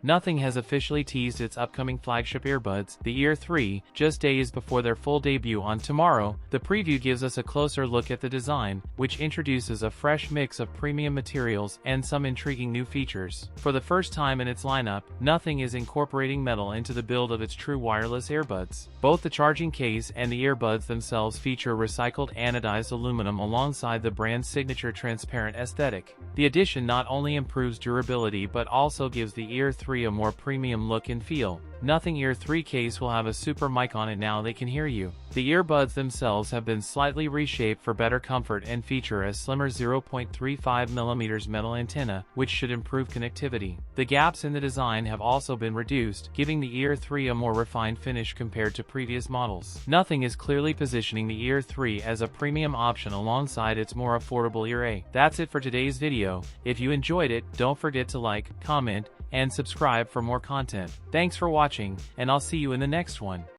Nothing has officially teased its upcoming flagship earbuds, the Ear 3, just days before their full debut on tomorrow. The preview gives us a closer look at the design, which introduces a fresh mix of premium materials and some intriguing new features. For the first time in its lineup, Nothing is incorporating metal into the build of its true wireless earbuds. Both the charging case and the earbuds themselves feature recycled anodized aluminum alongside the brand's signature transparent aesthetic. The addition not only improves durability but also gives the Ear 3 a more premium look and feel. Nothing Ear 3 case will have a super mic on it now they can hear you. The earbuds themselves have been slightly reshaped for better comfort and feature a slimmer 0.35mm metal antenna, which should improve connectivity. The gaps in the design have also been reduced, giving the Ear 3 a more refined finish compared to previous models. Nothing is clearly positioning the Ear 3 as a premium option alongside its more affordable Ear A. That's it for today's video. If you enjoyed it, don't forget to like, comment, and subscribe for more content. Thanks for watching, and I'll see you in the next one.